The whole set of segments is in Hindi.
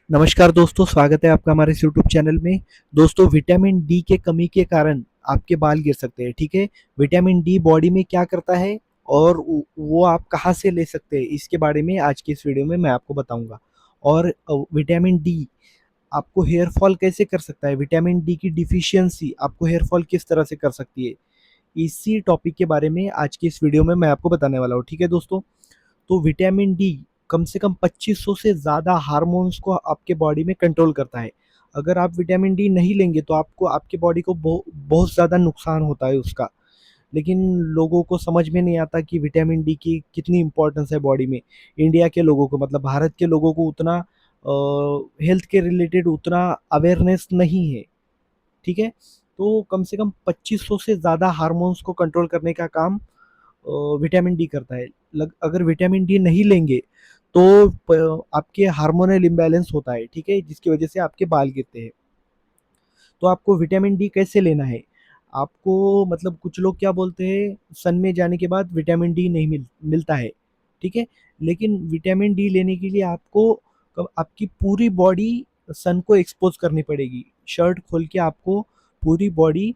नमस्कार दोस्तों, स्वागत है आपका हमारे इस यूट्यूब चैनल में। दोस्तों, विटामिन डी के कमी के कारण आपके बाल गिर सकते हैं, ठीक है? विटामिन डी बॉडी में क्या करता है और वो आप कहाँ से ले सकते हैं, इसके बारे में आज की इस वीडियो में मैं आपको बताऊंगा। और विटामिन डी आपको हेयर फॉल कैसे कर सकता है, विटामिन डी की डिफिशियंसी आपको हेयर फॉल किस तरह से कर सकती है, इसी टॉपिक के बारे में आज की इस वीडियो में मैं आपको बताने वाला हूँ, ठीक है दोस्तों? तो विटामिन डी कम से कम 2500 से ज़्यादा हार्मोन्स को आपके बॉडी में कंट्रोल करता है। अगर आप विटामिन डी नहीं लेंगे तो आपको आपके बॉडी को बहुत ज़्यादा नुकसान होता है उसका। लेकिन लोगों को समझ में नहीं आता कि विटामिन डी की कितनी इम्पोर्टेंस है बॉडी में। इंडिया के लोगों को, मतलब भारत के लोगों को उतना हेल्थ के रिलेटेड उतना अवेयरनेस नहीं है, ठीक है? तो कम से कम 2500 से ज़्यादा हार्मोन्स को कंट्रोल करने का काम विटामिन डी करता है। अगर विटामिन डी नहीं लेंगे तो आपके हार्मोनल इम्बैलेंस होता है, ठीक है? जिसकी वजह से आपके बाल गिरते हैं। तो आपको विटामिन डी कैसे लेना है? आपको, मतलब कुछ लोग क्या बोलते हैं, सन में जाने के बाद विटामिन डी नहीं मिलता है, ठीक है? लेकिन विटामिन डी लेने के लिए आपको आपकी पूरी बॉडी सन को एक्सपोज करनी पड़ेगी। शर्ट खोल के आपको पूरी बॉडी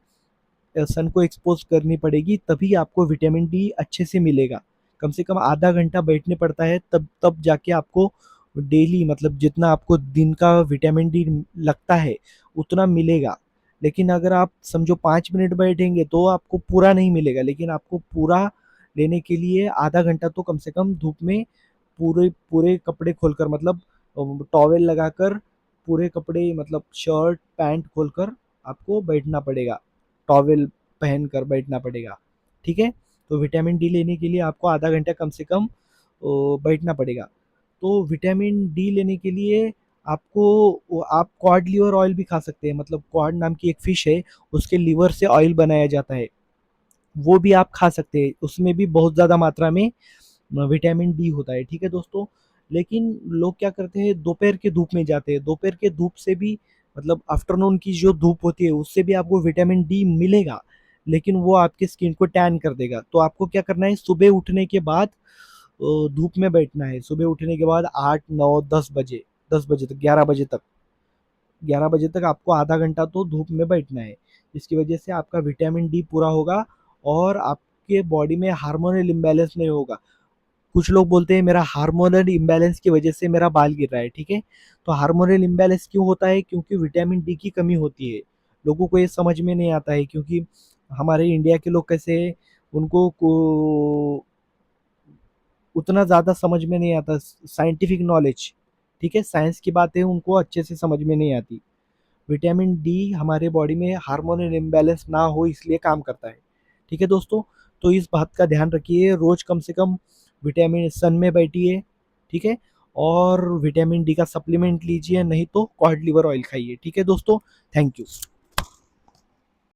सन को एक्सपोज करनी पड़ेगी, तभी आपको विटामिन डी अच्छे से मिलेगा। कम से कम आधा घंटा बैठने पड़ता है, तब तब जाके आपको डेली, मतलब जितना आपको दिन का विटामिन डी लगता है उतना मिलेगा। लेकिन अगर आप समझो 5 मिनट बैठेंगे तो आपको पूरा नहीं मिलेगा, लेकिन आपको पूरा लेने के लिए आधा घंटा तो कम से कम धूप में पूरे पूरे कपड़े खोलकर, मतलब टॉवेल लगाकर, पूरे कपड़े मतलब शर्ट पैंट खोलकर आपको बैठना पड़ेगा, टॉवेल पहनकर बैठना पड़ेगा, ठीक है? तो विटामिन डी लेने के लिए आपको आधा घंटा कम से कम बैठना पड़ेगा। तो विटामिन डी लेने के लिए आप क्वाड लिवर ऑयल भी खा सकते हैं, मतलब क्वाड नाम की एक फिश है, उसके लिवर से ऑयल बनाया जाता है, वो भी आप खा सकते हैं। उसमें भी बहुत ज़्यादा मात्रा में विटामिन डी होता है, ठीक है दोस्तों? लेकिन लोग क्या करते हैं, दोपहर के धूप में जाते हैं। दोपहर के धूप से भी, मतलब आफ्टरनून की जो धूप होती है उससे भी आपको विटामिन डी मिलेगा, लेकिन वो आपकी स्किन को टैन कर देगा। तो आपको क्या करना है, सुबह उठने के बाद धूप में बैठना है। सुबह उठने के बाद 8 9 10 बजे, 10 बजे तक, 11 बजे तक, 11 बजे तक आपको आधा घंटा तो धूप में बैठना है। जिसकी वजह से आपका विटामिन डी पूरा होगा और आपके बॉडी में हार्मोनल इम्बैलेंस नहीं होगा। कुछ लोग बोलते हैं मेरा हार्मोनल इम्बैलेंस की वजह से मेरा बाल गिर रहा है, ठीक है? तो हार्मोनल इम्बैलेंस क्यों होता है? क्योंकि विटामिन डी की कमी होती है। लोगों को ये समझ में नहीं आता है, क्योंकि हमारे इंडिया के लोग कैसे हैं, उनको उतना ज़्यादा समझ में नहीं आता साइंटिफिक नॉलेज, ठीक है? साइंस की बातें उनको अच्छे से समझ में नहीं आती। विटामिन डी हमारे बॉडी में हार्मोनल इम्बैलेंस ना हो इसलिए काम करता है, ठीक है दोस्तों? तो इस बात का ध्यान रखिए, रोज़ कम से कम विटामिन सन में बैठिए, ठीक है? और विटामिन डी का सप्लीमेंट लीजिए, नहीं तो कॉड लिवर ऑयल खाइए, ठीक है दोस्तों? Thank you.